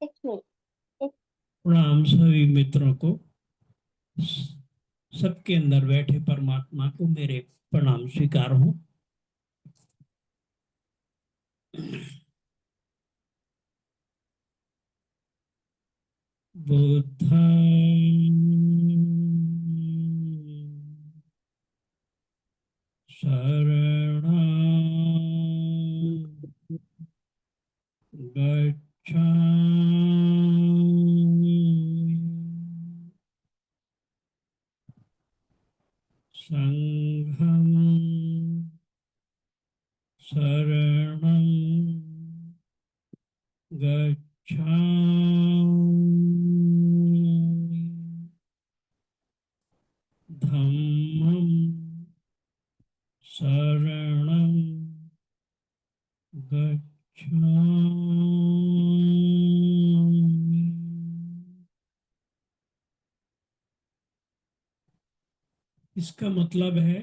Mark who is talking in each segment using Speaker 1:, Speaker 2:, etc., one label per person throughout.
Speaker 1: एक मिनट। एक
Speaker 2: प्रणाम सभी मित्रों को। सबके अंदर बैठे परमात्मा को मेरे प्रणाम स्वीकार हो। बुद्धं शरणं गच्छामि, संघं शरणं गच्छामि, धम्मं शरणं गच्छामि। इसका मतलब है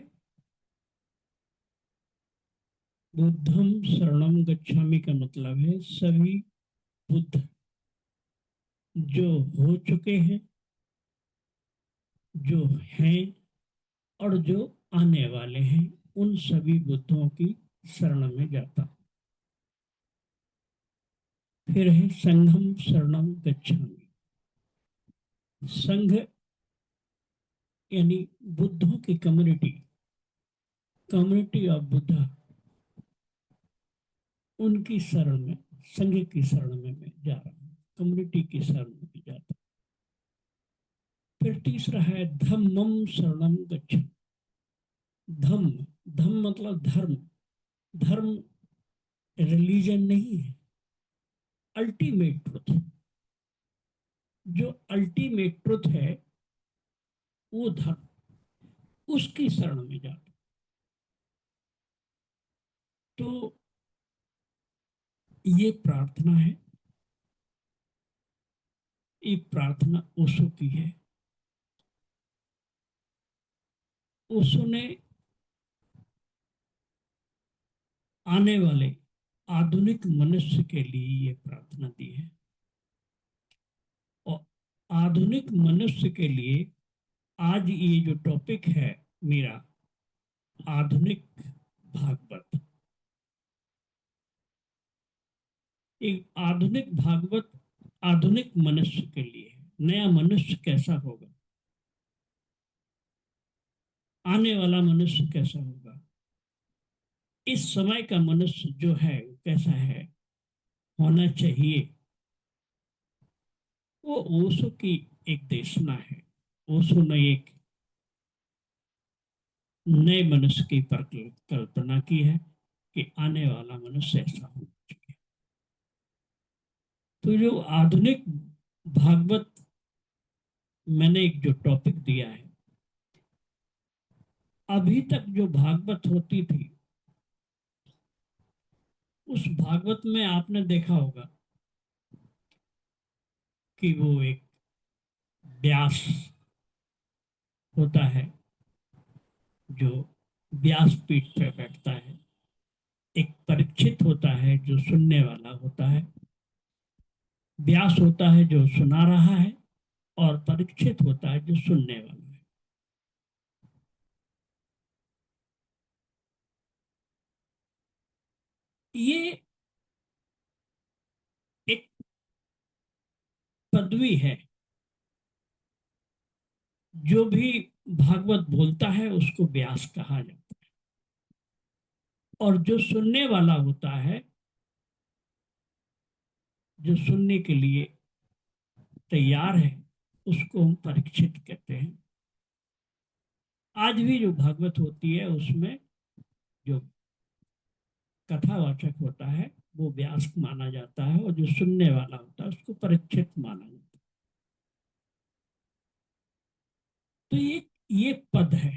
Speaker 2: बुद्धम शरणम गच्छामि का मतलब है सभी बुद्ध जो हो चुके हैं, जो हैं और जो आने वाले हैं, उन सभी बुद्धों की शरण में जाता हूं। फिर है संघम शरणम गच्छामि। संघ यानी बुद्धों की कम्युनिटी, कम्युनिटी ऑफ बुद्धा, उनकी शरण में, संघ की शरण में मैं जा रहा हूँ, कम्युनिटी की शरण में भी जाता हूँ। फिर तीसरा है धम्मम शरणम गच्छामि। धम्म, धम्म मतलब धर्म। धर्म रिलीजन नहीं है, अल्टीमेट ट्रुथ। जो अल्टीमेट ट्रुथ है वो धर्म, उसकी शरण में जाता। तो ये प्रार्थना है, ये प्रार्थना ओशो की है। ओशो ने आने वाले आधुनिक मनुष्य के लिए ये प्रार्थना दी है। और आधुनिक मनुष्य के लिए आज ये जो टॉपिक है मेरा, आधुनिक भागवत, एक आधुनिक भागवत आधुनिक मनुष्य के लिए है। नया मनुष्य कैसा होगा, आने वाला मनुष्य कैसा होगा, इस समय का मनुष्य जो है वो कैसा है, होना चाहिए, वो ओशो की एक देशना है। ओशो ने एक नए मनुष्य की कल्पना की है कि आने वाला मनुष्य ऐसा होना चाहिए। तो जो आधुनिक भागवत मैंने एक जो टॉपिक दिया है, अभी तक जो भागवत होती थी उस भागवत में आपने देखा होगा कि वो एक व्यास होता है जो व्यासपीठ पर बैठता है, एक परीक्षित होता है जो सुनने वाला होता है, व्यास होता है जो सुना रहा है, और परीक्षित होता है जो सुनने वाला है। ये एक पदवी है। जो भी भागवत बोलता है उसको व्यास कहा जाता है, और जो सुनने वाला होता है, जो सुनने के लिए तैयार है, उसको हम परीक्षित कहते हैं। आज भी जो भागवत होती है उसमें जो कथावाचक होता है वो व्यास माना जाता है, और जो सुनने वाला होता है उसको परीक्षित माना जाता है। तो ये पद है।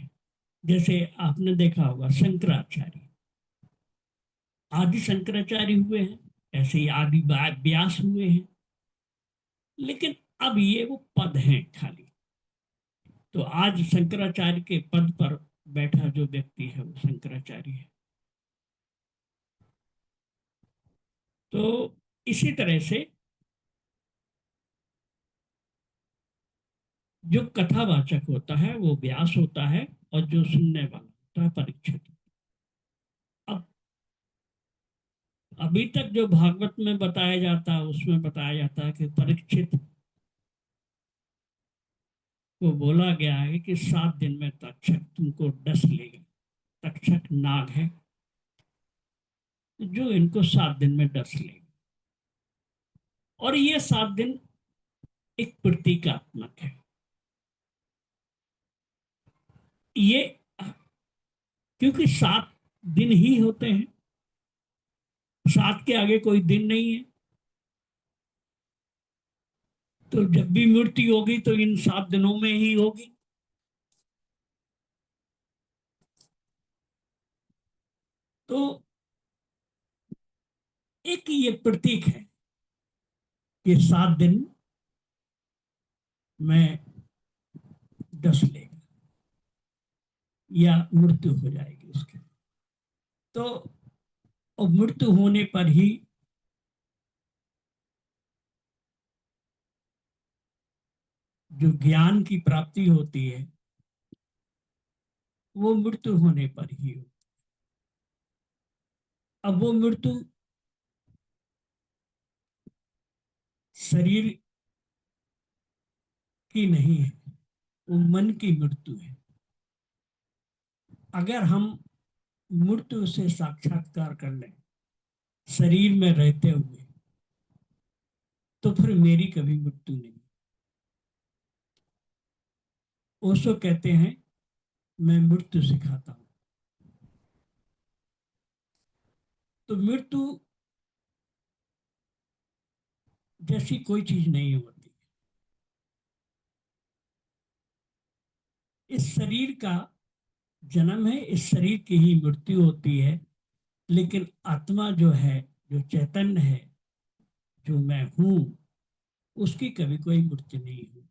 Speaker 2: जैसे आपने देखा होगा शंकराचार्य, आदि शंकराचार्य हुए हैं, ऐसे ही आदि व्यास हुए हैं, लेकिन अब ये वो पद हैं खाली। तो आज शंकराचार्य के पद पर बैठा जो व्यक्ति है वो शंकराचार्य है। तो इसी तरह से जो कथावाचक होता है वो व्यास होता है, और जो सुनने वाला होता है परीक्षित। अब अभी तक जो भागवत में बताया जाता है उसमें बताया जाता है कि परीक्षित को बोला गया है कि 7 दिन में तक्षक तुमको डस लेगा। तक्षक नाग है जो इनको 7 दिन में डस लेगा। और ये 7 दिन एक प्रतीकात्मक है। ये क्योंकि 7 दिन ही होते हैं, 7 के आगे कोई दिन नहीं है। तो जब भी मृत्यु होगी तो इन 7 दिनों में ही होगी। तो एक ये प्रतीक है कि 7 दिन में डस लेगा या मृत्यु हो जाएगी उसकी। तो और मृत्यु होने पर ही जो ज्ञान की प्राप्ति होती है वो मृत्यु होने पर ही हो। अब वो मृत्यु शरीर की नहीं है, वो मन की मृत्यु है। अगर हम मृत्यु से साक्षात्कार कर लें शरीर में रहते हुए तो फिर मेरी कभी मृत्यु नहीं। ओशो कहते हैं मैं मृत्यु सिखाता हूं। तो मृत्यु जैसी कोई चीज नहीं होती। इस शरीर का जन्म है, इस शरीर की ही मृत्यु होती है। लेकिन आत्मा जो है, जो चैतन्य है, जो मैं हूं, उसकी कभी कोई मृत्यु नहीं होती।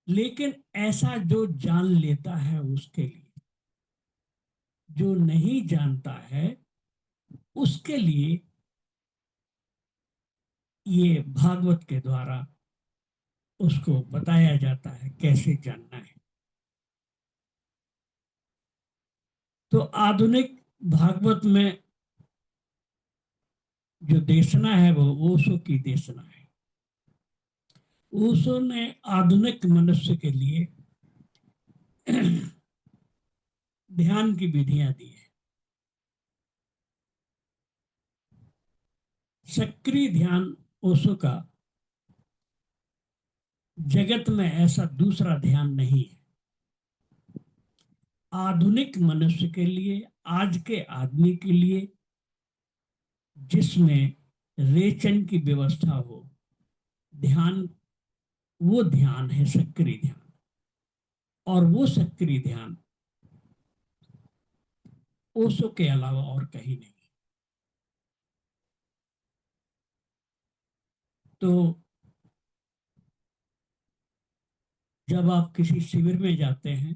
Speaker 2: लेकिन ऐसा जो जान लेता है उसके लिए, जो नहीं जानता है उसके लिए ये भागवत के द्वारा उसको बताया जाता है कैसे जानना है। तो आधुनिक भागवत में जो देशना है वो ओशो की देशना है। ओशो ने आधुनिक मनुष्य के लिए ध्यान की विधियां दी है। सक्रिय ध्यान ओशो का जगत में ऐसा दूसरा ध्यान नहीं है। आधुनिक मनुष्य के लिए, आज के आदमी के लिए, जिसमें रेचन की व्यवस्था हो, ध्यान, वो ध्यान है सक्रिय ध्यान। और वो सक्रिय ध्यान ओशो के अलावा और कहीं नहीं। तो जब आप किसी शिविर में जाते हैं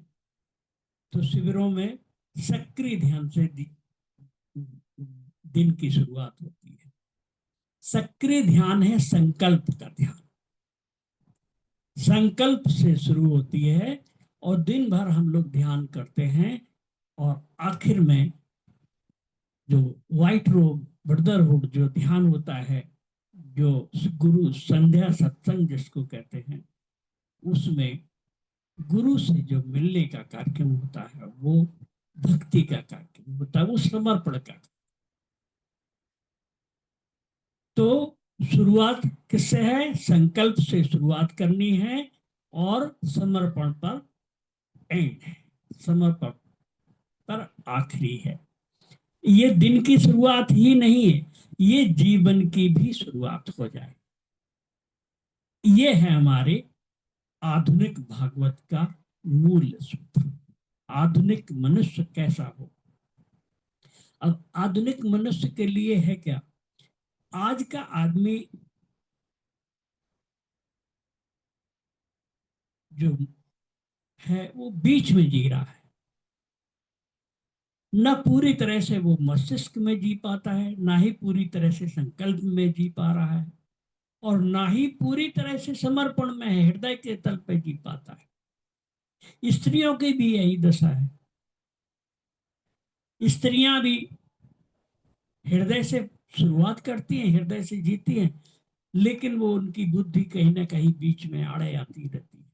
Speaker 2: तो शिविरों में सक्रिय ध्यान से दिन की शुरुआत होती है। सक्रिय ध्यान है संकल्प का ध्यान। संकल्प से शुरू होती है और दिन भर हम लोग ध्यान करते हैं। और आखिर में जो व्हाइट रोब ब्रदरहुड जो ध्यान होता है, जो गुरु संध्या सत्संग जिसको कहते हैं, उसमें गुरु से जो मिलने का कार्यक्रम होता है वो भक्ति का कार्यक्रम होता है, वो समर्पण का। तो शुरुआत किससे है? संकल्प से शुरुआत करनी है और समर्पण पर एंड है, समर्पण पर आखिरी है। ये दिन की शुरुआत ही नहीं है, ये जीवन की भी शुरुआत हो जाए। ये है हमारे आधुनिक भागवत का मूल सूत्र। आधुनिक मनुष्य कैसा हो। अब आधुनिक मनुष्य के लिए है क्या? आज का आदमी जो है वो बीच में जी रहा है। न पूरी तरह से वो मस्तिष्क में जी पाता है, ना ही पूरी तरह से संकल्प में जी पा रहा है। और ना ही पूरी तरह से समर्पण में है, हृदय के तल पे जी पाता है। स्त्रियों की भी यही दशा है। स्त्रियां भी हृदय से शुरुआत करती हैं, हृदय से जीती हैं, लेकिन वो उनकी बुद्धि कहीं ना कहीं बीच में आड़े आती रहती है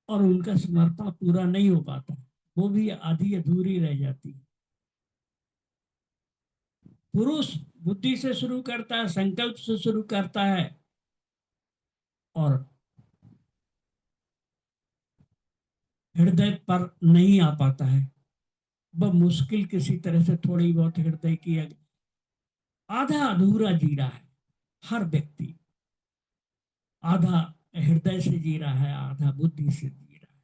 Speaker 2: और उनका समर्पण पूरा नहीं हो पाता, वो भी आधी अधूरी रह जाती है। पुरुष बुद्धि से शुरू करता है, संकल्प से शुरू करता है और हृदय पर नहीं आ पाता है। वह मुश्किल किसी तरह से थोड़ी बहुत हृदय की आधा अधूरा जी रहा है। हर व्यक्ति आधा हृदय से जी रहा है, आधा बुद्धि से जी रहा है।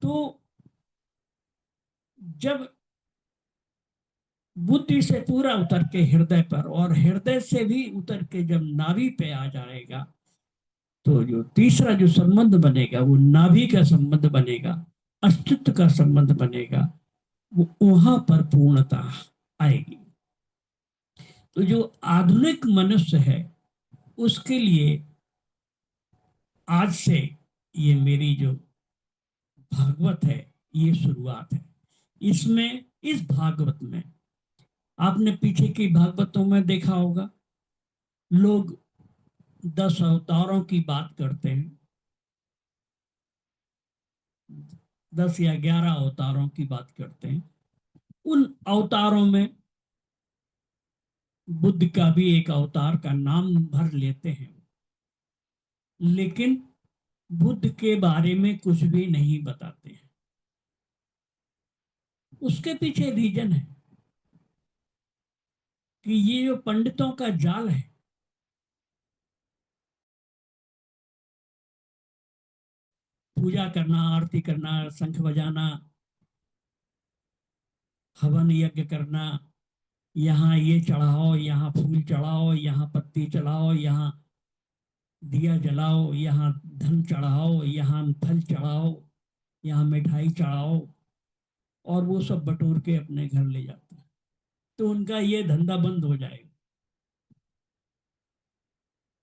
Speaker 2: तो जब बुद्धि से पूरा उतर के हृदय पर और हृदय से भी उतर के जब नाभि पे आ जाएगा, तो जो तीसरा जो संबंध बनेगा वो नाभि का संबंध बनेगा, अस्तित्व का संबंध बनेगा, वो वहां पर पूर्णता आएगी। तो जो आधुनिक मनुष्य है उसके लिए आज से ये मेरी जो भागवत है ये शुरुआत है। इसमें इस भागवत में आपने पीछे की भागवतों में देखा होगा, लोग 10 अवतारों की बात करते हैं, 10 या 11 अवतारों की बात करते हैं। उन अवतारों में बुद्ध का भी एक अवतार का नाम भर लेते हैं, लेकिन बुद्ध के बारे में कुछ भी नहीं बताते हैं। उसके पीछे रीजन है कि ये जो पंडितों का जाल है, पूजा करना, आरती करना, शंख बजाना, हवन यज्ञ करना, यहाँ ये चढ़ाओ, यहाँ फूल चढ़ाओ, यहाँ पत्ती चढ़ाओ, यहाँ दिया जलाओ, यहाँ धन चढ़ाओ, यहाँ फल चढ़ाओ, यहाँ मिठाई चढ़ाओ, और वो सब बटोर के अपने घर ले जाते हैं। तो उनका ये धंधा बंद हो जाएगा।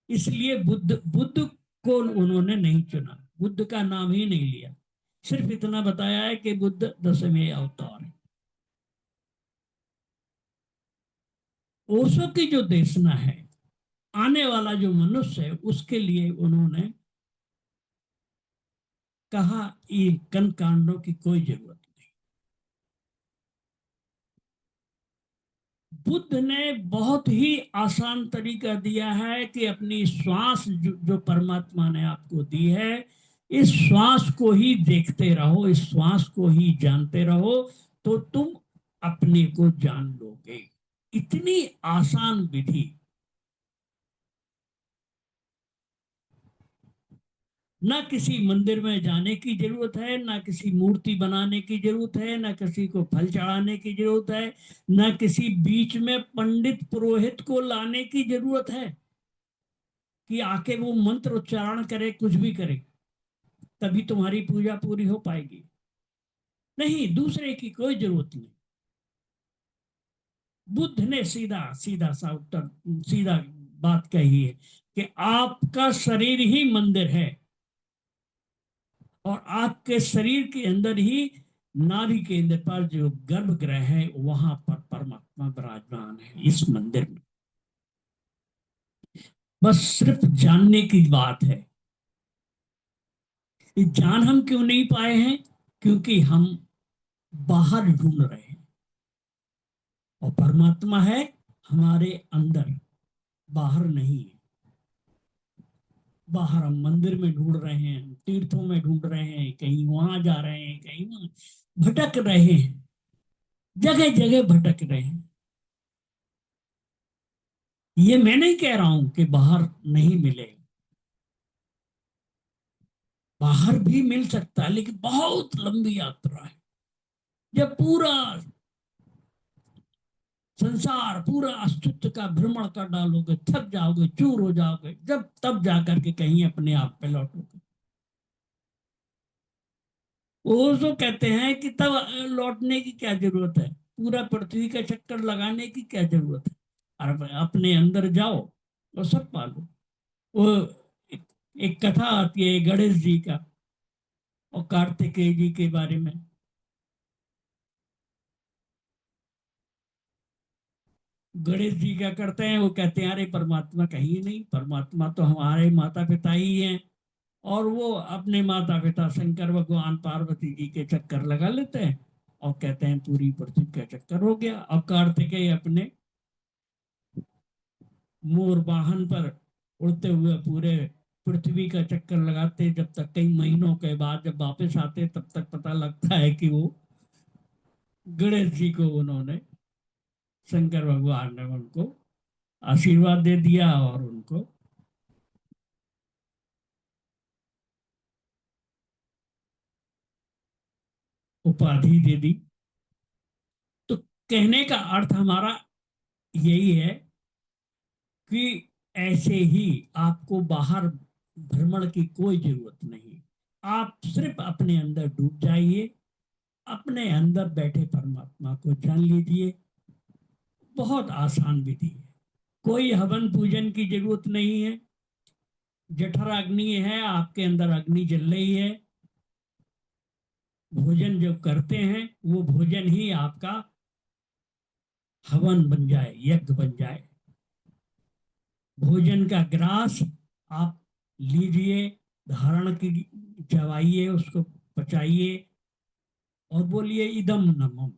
Speaker 2: इसलिए बुद्ध बुद्ध को उन्होंने नहीं चुना, बुद्ध का नाम ही नहीं लिया। सिर्फ इतना बताया है कि बुद्ध 10वें अवतार है। ओशो की जो देशना है, आने वाला जो मनुष्य है उसके लिए उन्होंने कहा ये कर्म कांडों की कोई जरूरत नहीं। बुद्ध ने बहुत ही आसान तरीका दिया है कि अपनी श्वास जो परमात्मा ने आपको दी है, इस श्वास को ही देखते रहो, इस श्वास को ही जानते रहो, तो तुम अपने को जान लोगे। इतनी आसान विधि। ना किसी मंदिर में जाने की जरूरत है, ना किसी मूर्ति बनाने की जरूरत है, ना किसी को फल चढ़ाने की जरूरत है, ना किसी बीच में पंडित पुरोहित को लाने की जरूरत है कि आके वो मंत्र उच्चारण करे, कुछ भी करे तभी तुम्हारी पूजा पूरी हो पाएगी। नहीं, दूसरे की कोई जरूरत नहीं। बुद्ध ने सीधा सीधा सा उत्तर, सीधा बात कही है कि आपका शरीर ही मंदिर है और आपके शरीर के अंदर ही नाभि केंद्र पर जो गर्भगृह है वहां पर परमात्मा विराजमान है, इस मंदिर में। बस सिर्फ जानने की बात है। ये जान हम क्यों नहीं पाए हैं? क्योंकि हम बाहर ढूंढ रहे हैं और परमात्मा है हमारे अंदर, बाहर नहीं है। बाहर हम मंदिर में ढूंढ रहे हैं, तीर्थों में ढूंढ रहे हैं, कहीं वहां जा रहे हैं, कहीं वहां भटक रहे हैं, जगह जगह भटक रहे हैं। ये मैं नहीं कह रहा हूं कि बाहर नहीं मिले, बाहर भी मिल सकता है, लेकिन बहुत लंबी यात्रा है। जब पूरा संसार, पूरा अस्तित्व का भ्रमण कर डालोगे, थक जाओगे, चूर हो जाओगे, जब तब जाकर के कहीं अपने आप पे लौटोगे। वो जो कहते हैं कि तब लौटने की क्या जरूरत है, पूरा पृथ्वी का चक्कर लगाने की क्या जरूरत है। और अपने अंदर जाओ, वो सब पालो। वो एक, एक कथा आती है गणेश जी का और कार्तिकेय जी के बारे में। गणेश जी क्या करते हैं, वो कहते हैं अरे परमात्मा कहीं नहीं, परमात्मा तो हमारे माता पिता ही हैं। और वो अपने माता पिता शंकर भगवान पार्वती जी के चक्कर लगा लेते हैं और कहते हैं पूरी पृथ्वी का चक्कर हो गया। और कार्तिकेय अपने मोर वाहन पर उड़ते हुए पूरे पृथ्वी का चक्कर लगाते, जब तक कई महीनों के बाद जब वापस आते तब तक पता लगता है कि वो गणेश जी को उन्होंने, शंकर भगवान ने उनको आशीर्वाद दे दिया और उनको उपाधि दे दी। तो कहने का अर्थ हमारा यही है कि ऐसे ही आपको बाहर भ्रमण की कोई जरूरत नहीं। आप सिर्फ अपने अंदर डूब जाइए, अपने अंदर बैठे परमात्मा को जान लीजिए। बहुत आसान विधि है, कोई हवन पूजन की जरूरत नहीं है। जठर अग्नि है, आपके अंदर अग्नि जल रही है। भोजन जो करते हैं वो भोजन ही आपका हवन बन जाए, यज्ञ बन जाए। भोजन का ग्रास आप लीजिए, धारण की, चबाइए, उसको पचाइए और बोलिए इदम नमम,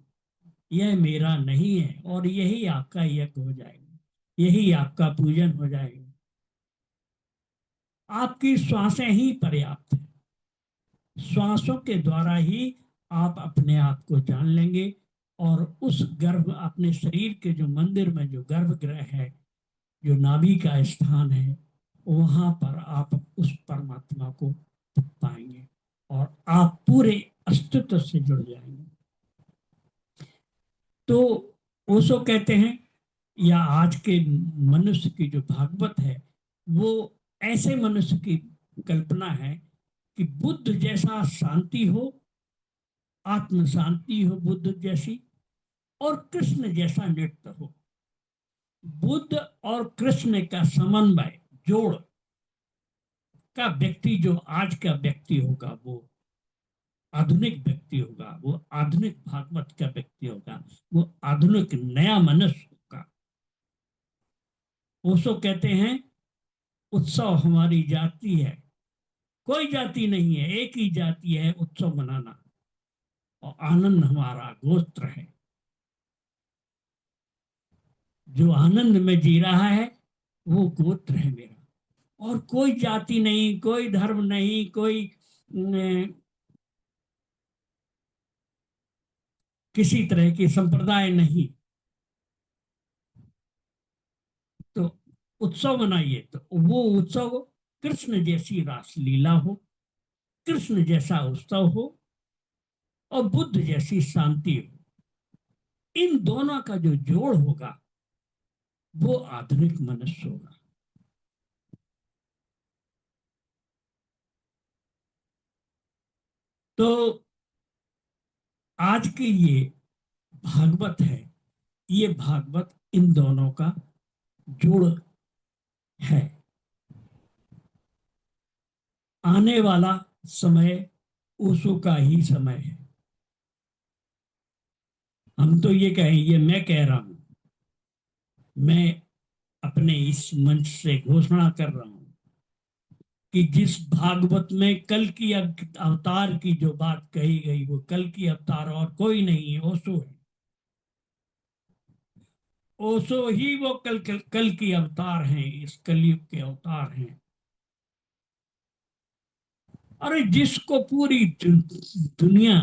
Speaker 2: यह मेरा नहीं है। और यही आपका यज्ञ हो जाएगा, यही आपका पूजन हो जाएगा। आपकी श्वासें ही पर्याप्त है, श्वासों के द्वारा ही आप अपने आप को जान लेंगे। और उस गर्भ, अपने शरीर के जो मंदिर में जो गर्भगृह है, जो नाभि का स्थान है, वहां पर आप उस परमात्मा को पाएंगे और आप पूरे अस्तित्व से जुड़ जाएंगे। तो ओशो कहते हैं, या आज के मनुष्य की जो भागवत है, वो ऐसे मनुष्य की कल्पना है कि बुद्ध जैसा शांति हो, आत्म शांति हो बुद्ध जैसी, और कृष्ण जैसा नृत्य हो। बुद्ध और कृष्ण का समन्वय, जोड़ का व्यक्ति, जो आज का व्यक्ति होगा, वो आधुनिक व्यक्ति होगा, वो आधुनिक भागवत का व्यक्ति होगा, वो आधुनिक नया मनुष्य होगा। ओशो कहते हैं उत्सव हमारी जाति है, कोई जाति नहीं है, एक ही जाति है उत्सव मनाना, और आनंद हमारा गोत्र है। जो आनंद में जी रहा है वो गोत्र है मेरा। और कोई जाति नहीं, कोई धर्म नहीं, कोई किसी तरह की संप्रदाय नहीं। तो उत्सव मनाइए, तो वो उत्सव कृष्ण जैसी रासलीला हो, कृष्ण जैसा उत्सव हो, और बुद्ध जैसी शांति हो। इन दोनों का जो जोड़ होगा वो आधुनिक मनुष्य होगा। तो आज की ये भागवत है, ये भागवत इन दोनों का जोड़ है। आने वाला समय ओशो का ही समय है। हम तो ये कहें, ये मैं कह रहा हूं, मैं अपने इस मंच से घोषणा कर रहा हूं कि जिस भागवत में कल की अवतार की जो बात कही गई, वो कल की अवतार और कोई नहीं है, ओशो है। ओशो ही वो कल की अवतार हैं, इस कलयुग के अवतार हैं। अरे जिसको पूरी दुनिया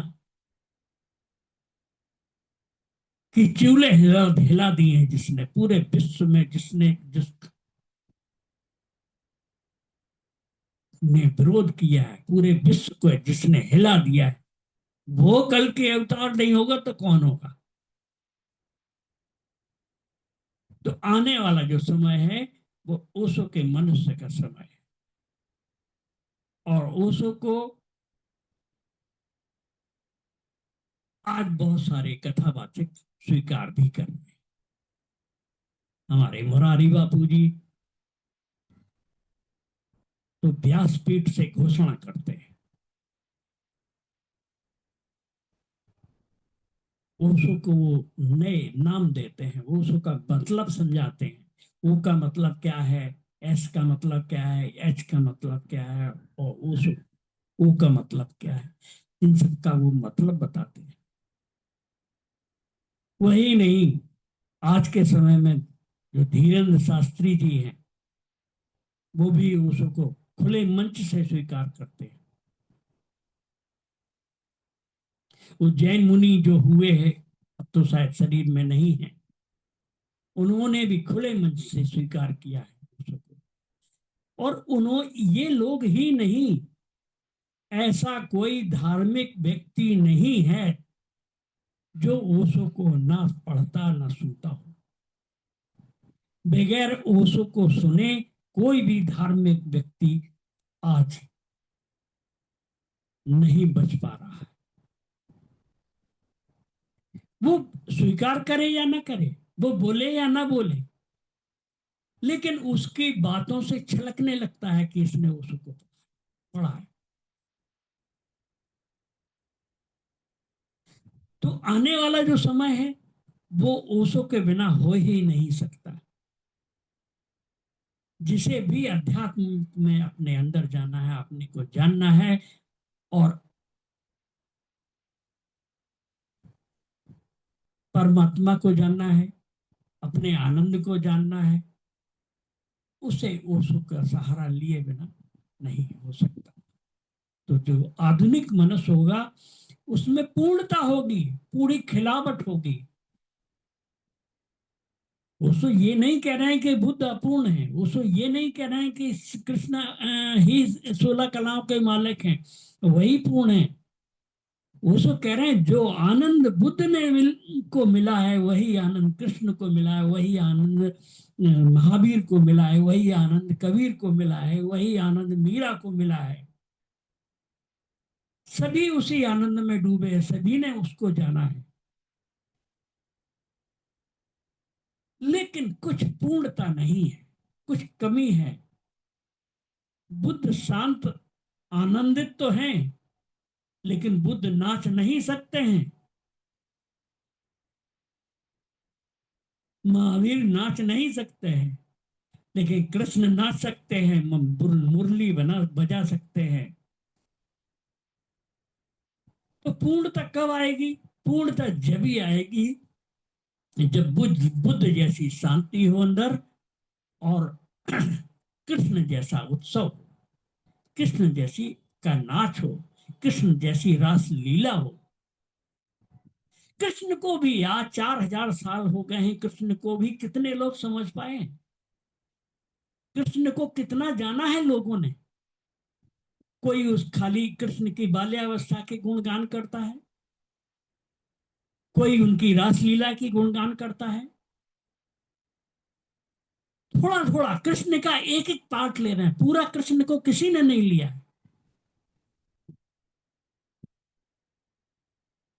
Speaker 2: की चूल्हे हिला हिला दिए हैं, जिसने पूरे विश्व में, जिसने विरोध किया है, पूरे विश्व को जिसने हिला दिया है, वो कल के अवतार नहीं होगा तो कौन होगा। तो आने वाला जो समय है वो ओशो के मनुष्य का समय है। और ओशो को आज बहुत सारे कथावाचक स्वीकार भी कर रहे हैं। हमारे मुरारी बापू जी, तो व्यासपीठ से घोषणा करते हैं। ओशो को वो नए नाम देते हैं, ओशो का मतलब समझाते हैं। ओ का मतलब क्या है, एस का मतलब क्या है, एच का मतलब क्या है, और ओशो ओ का मतलब क्या है, इन सब का वो मतलब बताते हैं। वही नहीं, आज के समय में जो धीरेन्द्र शास्त्री जी हैं, वो भी ओशो को खुले मंच से स्वीकार करते हैं। वो जैन मुनि जो हुए हैं, अब तो शायद शरीर में नहीं है, उन्होंने भी खुले मंच से स्वीकार किया है ओशो को। और उन्होंने, ये लोग ही नहीं, ऐसा कोई धार्मिक व्यक्ति नहीं है जो ओशो को ना पढ़ता ना सुनता हो। बगैर ओशो को सुने कोई भी धार्मिक व्यक्ति आज नहीं बच पा रहा है। वो स्वीकार करे या ना करे, वो बोले या ना बोले, लेकिन उसकी बातों से छलकने लगता है कि इसने ओशो को पढ़ा है। तो आने वाला जो समय है वो ओशो के बिना हो ही नहीं सकता। जिसे भी अध्यात्म में अपने अंदर जाना है, अपने को जानना है और परमात्मा को जानना है, अपने आनंद को जानना है, उसे ओशो का सहारा लिए बिना नहीं हो सकता। तो जो आधुनिक मनुष्य होगा उसमें पूर्णता होगी, पूरी खिलावट होगी। ओशो ये नहीं कह रहे हैं कि बुद्ध अपूर्ण है, ओशो ये नहीं कह रहे हैं कि कृष्ण ही 16 कलाओं के मालिक हैं, वही पूर्ण है। ओशो कह रहे हैं जो आनंद बुद्ध ने को मिला है, वही आनंद कृष्ण को मिला है, वही आनंद महावीर को मिला है, वही आनंद कबीर को मिला है, वही आनंद मीरा को मिला है। सभी उसी आनंद में डूबे हैं, सभी ने उसको जाना है। लेकिन कुछ पूर्णता नहीं है, कुछ कमी है। बुद्ध शांत आनंदित तो हैं, लेकिन बुद्ध नाच नहीं सकते हैं। महावीर नाच नहीं सकते हैं, लेकिन कृष्ण नाच सकते हैं, मुरली बजा सकते हैं। तो पूर्णता कब आएगी? पूर्णता जब ही आएगी जब बुद्ध बुद्ध जैसी शांति हो अंदर, और कृष्ण जैसा उत्सव, कृष्ण जैसी का नाच हो, कृष्ण जैसी रास लीला हो। कृष्ण को भी आज 4000 साल हो गए हैं, कृष्ण को भी कितने लोग समझ पाए? कृष्ण को कितना जाना है लोगों ने? कोई उस खाली कृष्ण की बाल्यावस्था के गुणगान करता है, कोई उनकी रासलीला की गुणगान करता है। थोड़ा थोड़ा कृष्ण का एक एक पार्ट ले रहे हैं, पूरा कृष्ण को किसी ने नहीं लिया।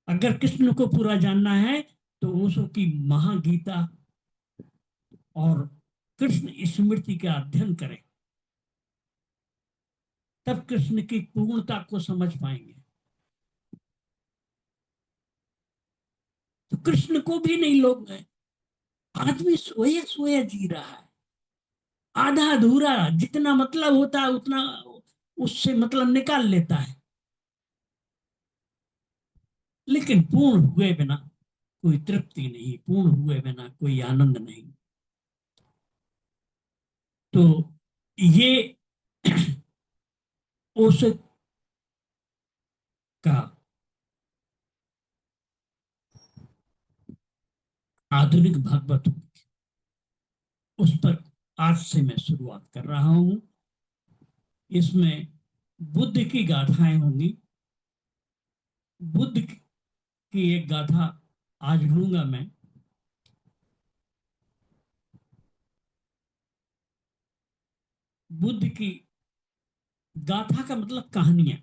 Speaker 2: अगर कृष्ण को पूरा जानना है तो ओशो की महागीता और कृष्ण स्मृति का अध्ययन करें, तब कृष्ण की पूर्णता को समझ पाएंगे। तो कृष्ण को भी नहीं लोग गए, आदमी सोया सोया जी रहा है, आधा अधूरा, जितना मतलब होता है उतना उससे मतलब निकाल लेता है, लेकिन पूर्ण हुए बिना कोई तृप्ति नहीं, पूर्ण हुए बिना कोई आनंद नहीं। तो ये ओशो का आधुनिक भागवत, उस पर आज से मैं शुरुआत कर रहा हूं। इसमें बुद्ध की गाथाएं होंगी। बुद्ध की एक गाथा आज लूंगा मैं। बुद्ध की गाथा का मतलब कहानियां।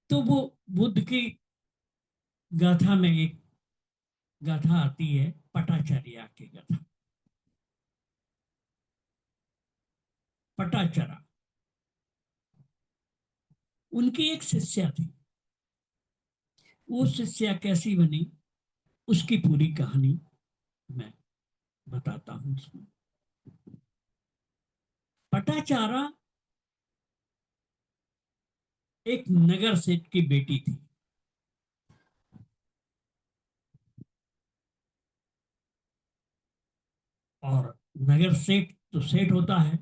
Speaker 2: तो वो बुद्ध की गाथा में एक गाथा आती है पटाचर्या की गाथा। पटाचरा उनकी एक शिष्या थी। वो शिष्या कैसी बनी, उसकी पूरी कहानी मैं बताता हूं उसमें। पटाचारा एक नगर सेठ की बेटी थी। और नगर सेठ तो सेठ होता है,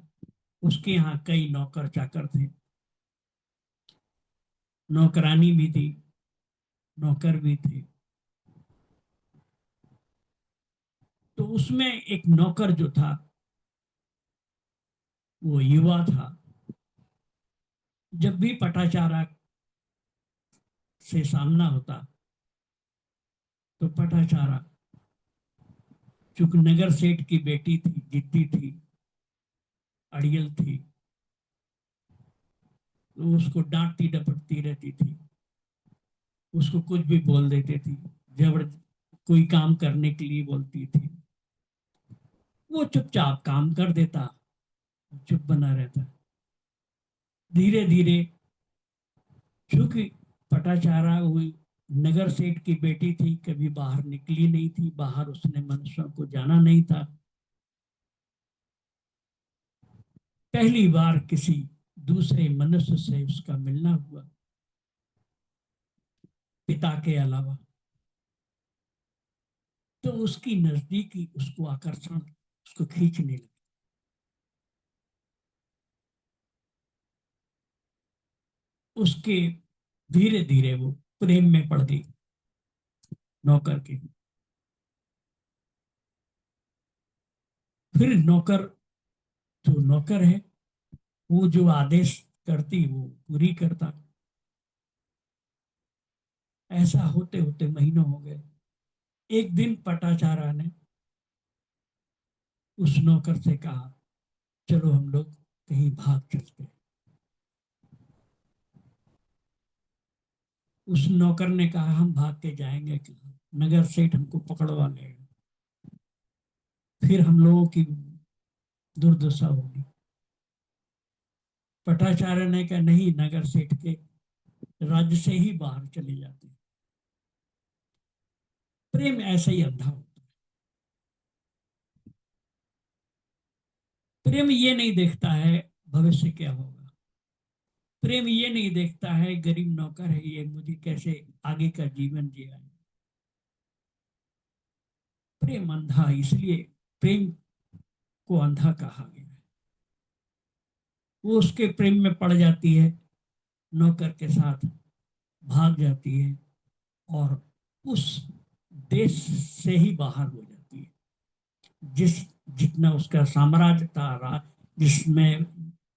Speaker 2: उसके यहाँ कई नौकर चाकर थे, नौकरानी भी थी, नौकर भी थे। तो उसमें एक नौकर जो था वो युवा था। जब भी पटाचारा से सामना होता तो पटाचारा, चूंकि नगर सेठ की बेटी थी, जिद्दी थी, अड़ियल थी, तो उसको डांटती डपटती रहती थी, उसको कुछ भी बोल देती थी, जबर कोई काम करने के लिए बोलती थी, वो चुपचाप काम कर देता, चुप बना रहता। धीरे धीरे, क्योंकि पटाचारा हुई नगर सेठ की बेटी थी, कभी बाहर निकली नहीं थी, बाहर उसने मनुष्यों को जाना नहीं था। पहली बार किसी दूसरे मनुष्य से उसका मिलना हुआ, पिता के अलावा। तो उसकी नजदीकी उसको आकर्षण, उसको खींचने लगी। उसके धीरे धीरे वो प्रेम में पड़ गई नौकर के। फिर नौकर जो नौकर है, वो जो आदेश करती वो पूरी करता। ऐसा होते होते महीनों हो गए। एक दिन पटाचारा ने उस नौकर से कहा, चलो हम लोग कहीं भाग चलते हैं। उस नौकर ने कहा, हम भाग के जाएंगे कहाँ, नगर सेठ हमको पकड़वा लेगा, फिर हम लोगों की दुर्दशा होगी। पटाचार्य ने कहा, नहीं, नगर सेठ के राज्य से ही बाहर चले जाते हैं। प्रेम ऐसे ही अंधा होता है। प्रेम ये नहीं देखता है भविष्य क्या होगा, प्रेम ये नहीं देखता है गरीब नौकर है ये, मुझे कैसे आगे का जीवन जिया। प्रेम अंधा, इसलिए प्रेम को अंधा कहा गया है। वो उसके प्रेम में पड़ जाती है, नौकर के साथ भाग जाती है, और उस देश से ही बाहर हो जाती है। जिस जितना उसका साम्राज्य था, जिसमें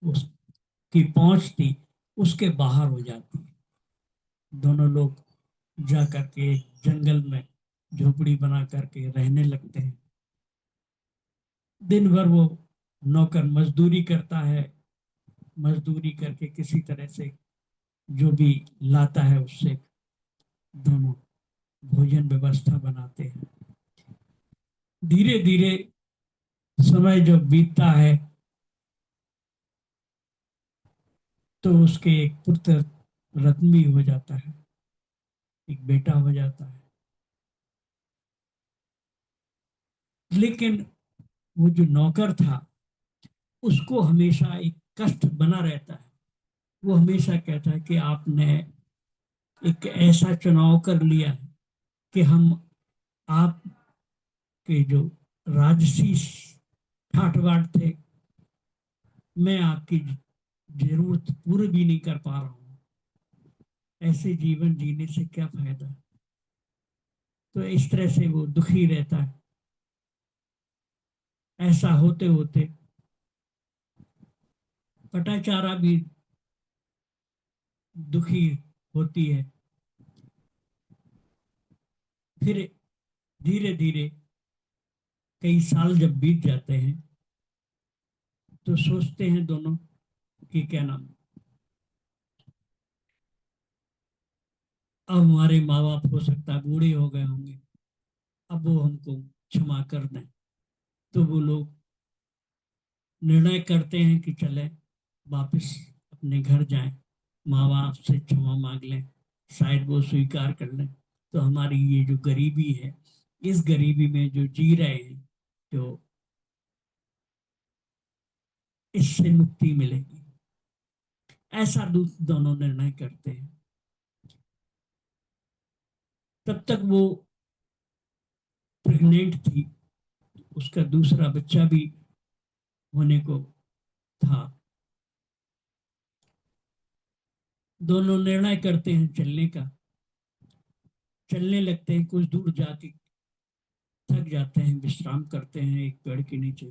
Speaker 2: उसकी पहुंच थी, उसके बाहर हो जाती है। दोनों लोग जा करके एक जंगल में झोपड़ी बना करके रहने लगते हैं। दिन भर वो नौकर मजदूरी करता है, मजदूरी करके किसी तरह से जो भी लाता है उससे दोनों भोजन व्यवस्था बनाते हैं। धीरे धीरे समय जब बीतता है तो उसके एक पुत्र रत्न भी हो जाता है, एक बेटा हो जाता है। लेकिन वो जो नौकर था, उसको हमेशा एक कष्ट बना रहता है। वो हमेशा कहता है कि आपने एक ऐसा चुनाव कर लिया है कि हम आपके जो राजसी ठाट बाट थे, मैं आपकी जरूरत पूरी भी नहीं कर पा रहा हूँ। ऐसे जीवन जीने से क्या फायदा। तो इस तरह से वो दुखी रहता है। ऐसा होते होते पटाचारा भी दुखी होती है। फिर धीरे धीरे कई साल जब बीत जाते हैं तो सोचते हैं दोनों कि क्या नाम, अब हमारे माँ बाप हो सकता है बूढ़े हो गए होंगे, अब वो हमको क्षमा कर दें। तो वो लोग निर्णय करते हैं कि चले वापस अपने घर जाएं, माँ बाप से क्षमा मांग लें, शायद वो स्वीकार कर लें। तो हमारी ये जो गरीबी है, इस गरीबी में जो जी रहे हैं, जो इससे मुक्ति मिलेगी, ऐसा दोनों निर्णय करते हैं। तब तक वो प्रेग्नेंट थी, उसका दूसरा बच्चा भी होने को था। दोनों निर्णय करते हैं चलने का। चलने लगते हैं, कुछ दूर जाके थक जाते हैं, विश्राम करते हैं एक पेड़ के नीचे।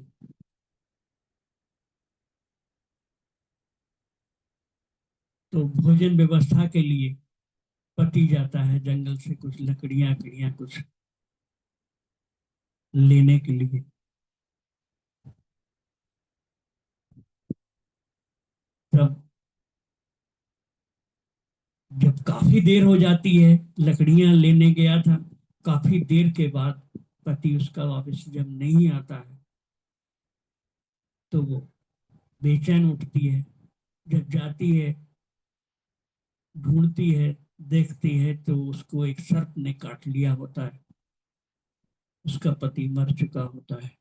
Speaker 2: तो भोजन व्यवस्था के लिए पति जाता है जंगल से कुछ लकड़ियां कड़ियां कुछ लेने के लिए। तब जब काफी देर हो जाती है, लकड़ियां लेने गया था, काफी देर के बाद पति उसका वापस जब नहीं आता है, तो वो बेचैन उठती है। जब जाती है, ढूंढती है, देखती है, तो उसको एक सर्प ने काट लिया होता है। उसका पति मर चुका होता है।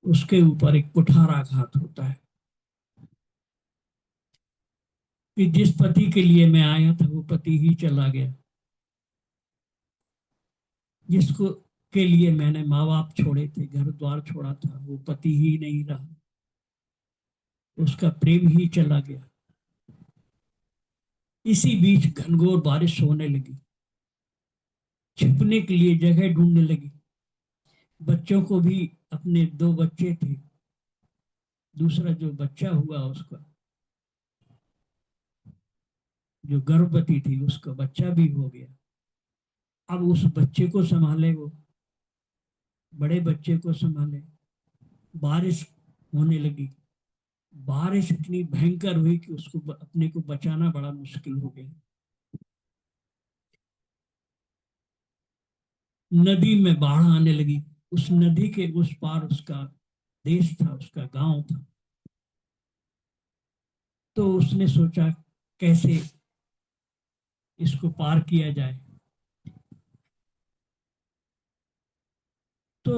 Speaker 2: उसके ऊपर एक कुठाराघात होता है कि जिस पति के लिए मैं आया था वो पति ही चला गया, जिसको के लिए मैंने माँ बाप छोड़े थे, घर द्वार छोड़ा था, वो पति ही नहीं रहा, उसका प्रेम ही चला गया। इसी बीच घनघोर बारिश होने लगी, छिपने के लिए जगह ढूंढने लगी। बच्चों को भी, अपने दो बच्चे थे, दूसरा जो बच्चा हुआ उसका, जो गर्भवती थी उसका बच्चा भी हो गया। अब उस बच्चे को संभाले वो, बड़े बच्चे को संभाले। बारिश होने लगी, बारिश इतनी भयंकर हुई कि उसको अपने को बचाना बड़ा मुश्किल हो गया। नदी में बाढ़ आने लगी। उस नदी के उस पार उसका देश था, उसका गांव था। तो उसने सोचा कैसे इसको पार किया जाए। तो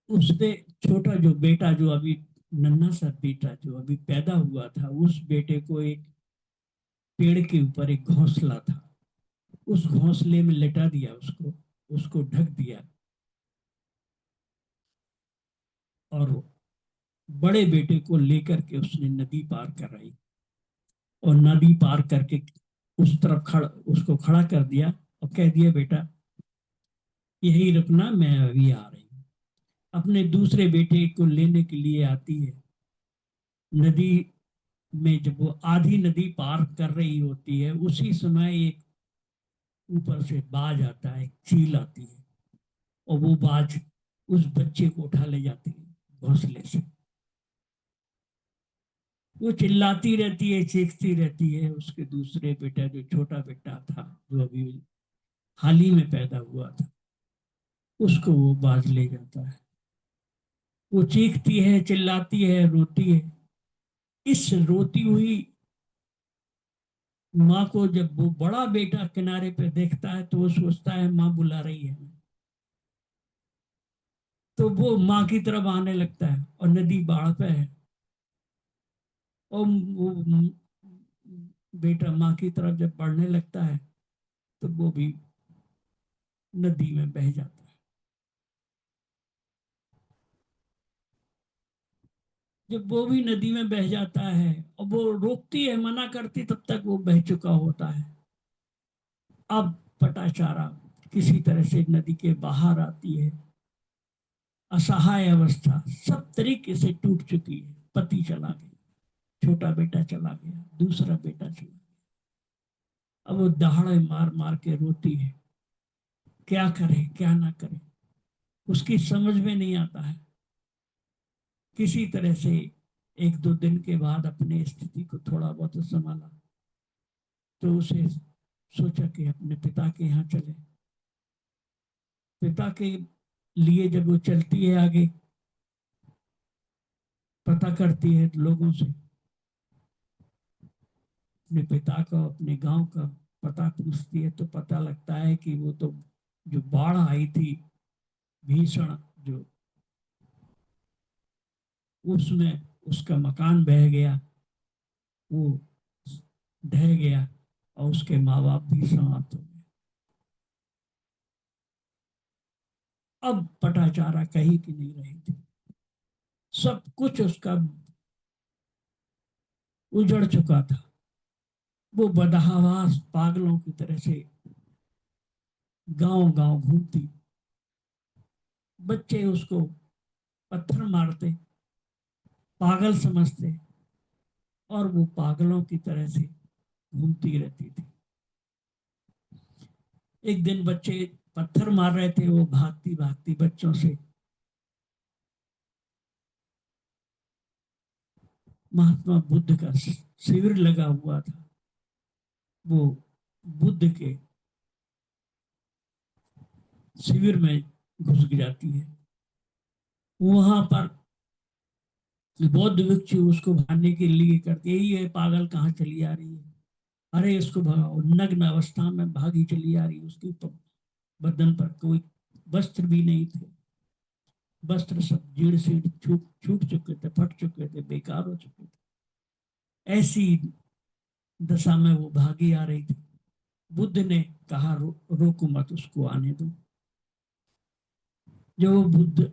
Speaker 2: उसने छोटा जो बेटा, जो अभी नन्हा सा बेटा जो अभी पैदा हुआ था, उस बेटे को एक पेड़ के ऊपर एक घोंसला था, उस घोंसले में लेटा दिया, उसको उसको ढक दिया। और बड़े बेटे को लेकर के उसने नदी पार कराई, और नदी पार करके उस तरफ उसको खड़ा कर दिया और कह दिया, बेटा यही रुकना, मैं अभी आ रही हूँ। अपने दूसरे बेटे को लेने के लिए आती है। नदी में जब वो आधी नदी पार कर रही होती है, उसी समय एक ऊपर से बाज आता है, एक चील आती है, और वो बाज उस बच्चे को उठा ले जाती है घोंसले से। वो चिल्लाती रहती है, चीखती रहती है। उसके दूसरे बेटा, जो छोटा बेटा था, जो अभी हाल ही में पैदा हुआ था, उसको वो बाज ले जाता है। वो चीखती है, चिल्लाती है, रोती है। इस रोती हुई माँ को जब वो बड़ा बेटा किनारे पे देखता है, तो वो सोचता है माँ बुला रही है। तो वो माँ की तरफ आने लगता है, और नदी बाढ़ पे है, और वो बेटा माँ की तरफ जब बढ़ने लगता है, तो वो भी नदी में बह जाता है। जब वो भी नदी में बह जाता है, और वो रोकती है, मना करती, तब तक वो बह चुका होता है। अब पटाचारा किसी तरह से नदी के बाहर आती है। असहाय अवस्था, सब तरीके से टूट चुकी है। पति चला गया, छोटा बेटा चला गया, दूसरा बेटा चला गया। अब वो दहाड़े मार मार के रोती है, क्या करे क्या ना करे, उसकी समझ में नहीं आता है। किसी तरह से एक दो दिन के बाद अपने स्थिति को थोड़ा बहुत संभाला, तो उसे सोचा कि अपने पिता के यहाँ चले। पिता के लिए जब वो चलती है आगे, पता करती है लोगों से, अपने पिता का, अपने गांव का पता पूछती है, तो पता लगता है कि वो तो जो बाढ़ आई थी भीषण, जो उसमें उसका मकान बह गया, वो ढह गया और उसके माँ बाप भी समाप्त हो गए। अब पटाचारा कहीं की नहीं रही थी, सब कुछ उसका उजड़ चुका था। वो बदहवास पागलों की तरह से गांव गांव घूमती, बच्चे उसको पत्थर मारते, पागल समझते, और वो पागलों की तरह से घूमती रहती थी। एक दिन बच्चे पत्थर मार रहे थे, वो भागती भागती बच्चों से महात्मा बुद्ध का शिविर लगा हुआ था, वो बुद्ध के शिविर में घुस जाती है। वहां पर बौद्ध भिक्षु उसको भागने के लिए करते, यही है पागल, कहाँ चली आ रही है, अरे इसको भगाओ। नग्न अवस्था में भागी चली आ रही, उसके ऊपर बदन पर कोई वस्त्र भी नहीं थे, वस्त्र सब जीर्ण शीर्ण छूट छूट चुके थे, फट चुके थे, बेकार हो चुके थे। ऐसी दशा में वो भागी आ रही थी। बुद्ध ने कहा, रोको मत, उसको आने दो। जब वो बुद्ध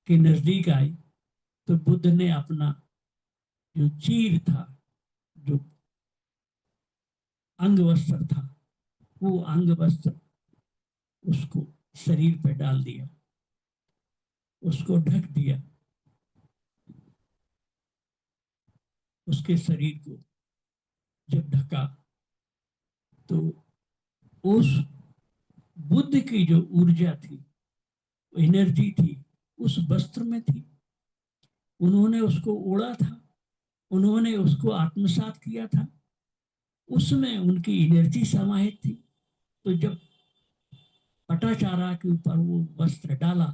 Speaker 2: के नजदीक आई, तो बुद्ध ने अपना जो चीर था, जो अंग वस्त्र था, वो अंग वस्त्र उसको शरीर पे डाल दिया, उसको ढक दिया। उसके शरीर को जब ढका, तो उस बुद्ध की जो ऊर्जा थी, एनर्जी थी, उस वस्त्र में थी। उन्होंने उसको ओढ़ा था, उन्होंने उसको आत्मसात किया था, उसमें उनकी एनर्जी समाहित थी। तो जब पटाचारा के ऊपर वो वस्त्र डाला,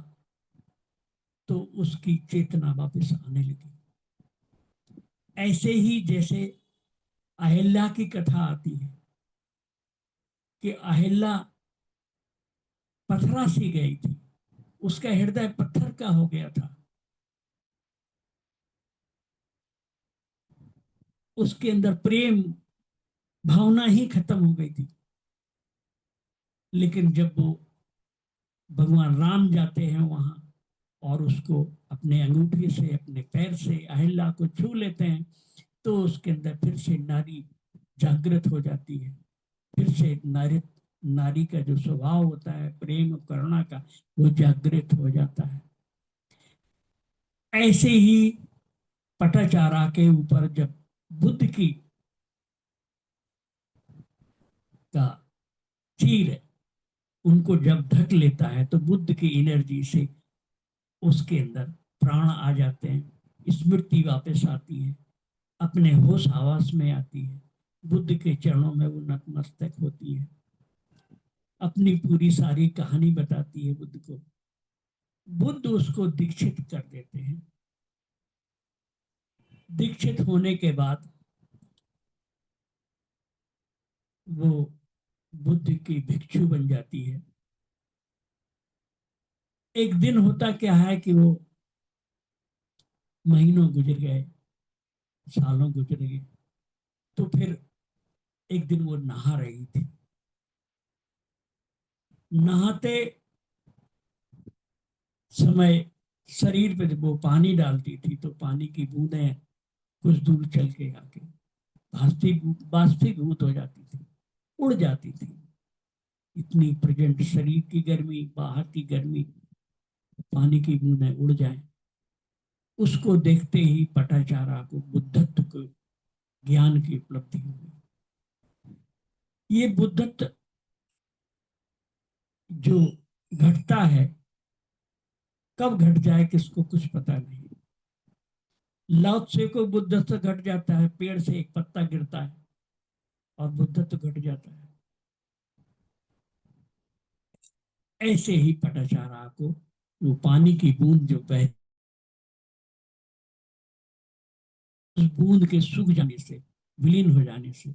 Speaker 2: तो उसकी चेतना वापस आने लगी। ऐसे ही जैसे अहिल्या की कथा आती है कि अहिल्या पथरा सी गई थी, उसका हृदय पत्थर का हो गया था, उसके अंदर प्रेम भावना ही खत्म हो गई थी। लेकिन जब वो भगवान राम जाते हैं वहां और उसको अपने अंगूठे से, अपने पैर से अहिल्या को छू लेते हैं, तो उसके अंदर फिर से नारी जागृत हो जाती है। फिर से नारी नारी का जो स्वभाव होता है प्रेम और करुणा का, वो जागृत हो जाता है। ऐसे ही पटाचारा के ऊपर जब बुद्ध की का चीर उनको जब ढक लेता है, तो बुद्ध की एनर्जी से उसके अंदर प्राण आ जाते हैं, स्मृति वापस आती है, अपने होश आवास में आती है, बुद्ध के चरणों में वो नतमस्तक होती है, अपनी पूरी सारी कहानी बताती है बुद्ध को। बुद्ध उसको दीक्षित कर देते हैं। दीक्षित होने के बाद वो बुद्ध की भिक्षु बन जाती है। एक दिन होता क्या है कि वो महीनों गुजर गए, सालों गुजर गए, तो फिर एक दिन वो नहा रही थी। नहाते समय शरीर पे जब वो पानी डालती थी, तो पानी की बूंदें कुछ दूर चल के आके बाष्पीभूत हो जाती थी, उड़ जाती थी। इतनी प्रेजेंट शरीर की गर्मी, बाहर की गर्मी, पानी की बूंदें उड़ जाए, उसको देखते ही पटाचारा को बुद्धत्व को ज्ञान की उपलब्धि हो गई। ये बुद्धत्व जो घटता है, कब घट जाए किसको कुछ पता नहीं। लाओ त्से को बुद्धत्व घट जाता है, पेड़ से एक पत्ता गिरता है और बुद्धत्व घट जाता है। ऐसे ही पटाचारा को वो पानी की बूंद जो बह, उस बूंद के सूख जाने से, विलीन हो जाने से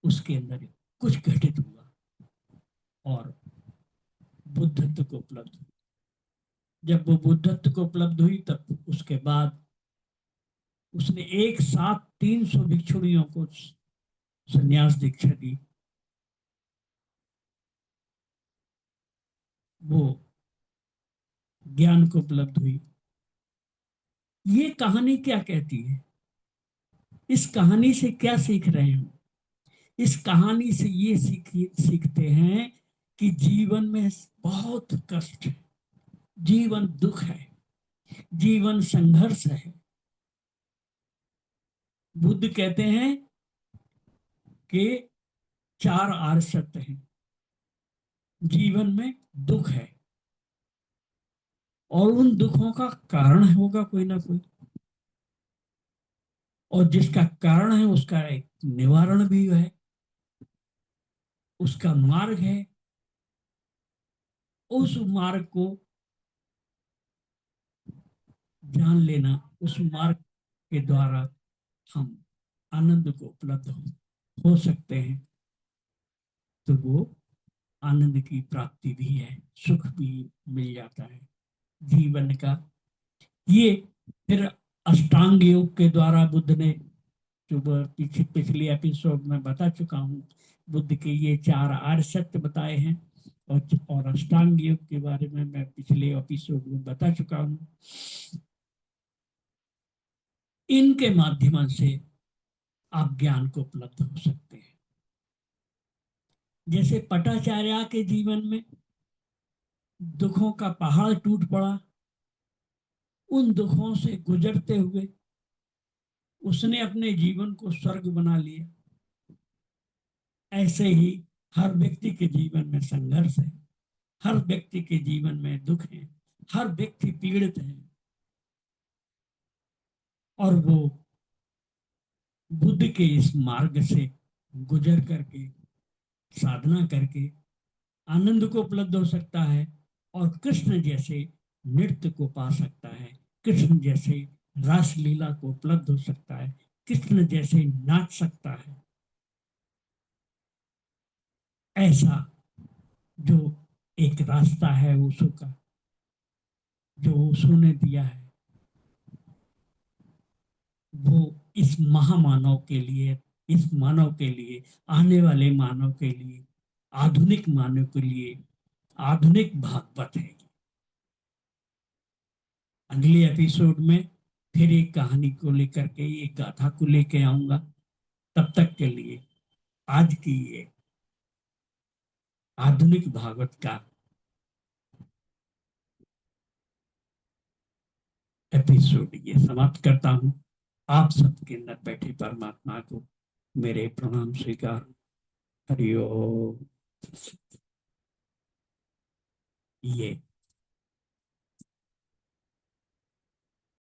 Speaker 2: उसके अंदर कुछ घटित हुआ और बुद्धत्व को उपलब्ध हुई। जब वो बुद्धत्व को उपलब्ध हुई तब उसके बाद उसने एक साथ 300 भिक्षुणियों को संन्यास दीक्षा दी। वो ज्ञान को उपलब्ध हुई। ये कहानी क्या कहती है? इस कहानी से क्या सीख रहे हैं? इस कहानी से ये सीखते हैं कि जीवन में बहुत कष्ट है, जीवन दुख है, जीवन संघर्ष है। बुद्ध कहते हैं कि 4 आर्य सत्य हैं। जीवन में दुख है और उन दुखों का कारण होगा कोई ना कोई, और जिसका कारण है उसका एक निवारण भी है, उसका मार्ग है। उस मार्ग को जान लेना, उस मार्ग के द्वारा हम आनंद को उपलब्ध हो सकते हैं। तो वो आनंद की प्राप्ति भी है, सुख भी मिल जाता है जीवन का। ये फिर अष्टांग योग के द्वारा बुद्ध ने, जो पिछले एपिसोड में बता चुका हूँ, बुद्ध के ये 4 आर्य सत्य बताए हैं। और अष्टांग योग के बारे में मैं पिछले एपिसोड में बता चुका हूँ। इनके माध्यम से आप ज्ञान को उपलब्ध हो सकते हैं। जैसे पटाचार्य के जीवन में दुखों का पहाड़ टूट पड़ा, उन दुखों से गुजरते हुए उसने अपने जीवन को स्वर्ग बना लिया। ऐसे ही हर व्यक्ति के जीवन में संघर्ष है, हर व्यक्ति के जीवन में दुख है, हर व्यक्ति पीड़ित है, और वो बुद्ध के इस मार्ग से गुजर करके, साधना करके आनंद को उपलब्ध हो सकता है और कृष्ण जैसे नृत्य को पा सकता है, कृष्ण जैसे रासलीला को उपलब्ध हो सकता है, कृष्ण जैसे नाच सकता है। ऐसा जो एक रास्ता है ओशो का, जो ओशो ने दिया है, वो इस महामानव के लिए, इस मानव के लिए, आने वाले मानव के लिए, आधुनिक मानव के लिए आधुनिक भागवत है। अगले एपिसोड में फिर एक कहानी को लेकर के, एक गाथा को लेके आऊंगा। तब तक के लिए आज की ये आधुनिक भागवत का एपिसोड ये समाप्त करता हूँ। आप सबके अंदर बैठे परमात्मा को मेरे प्रणाम स्वीकार। हरिओम। ये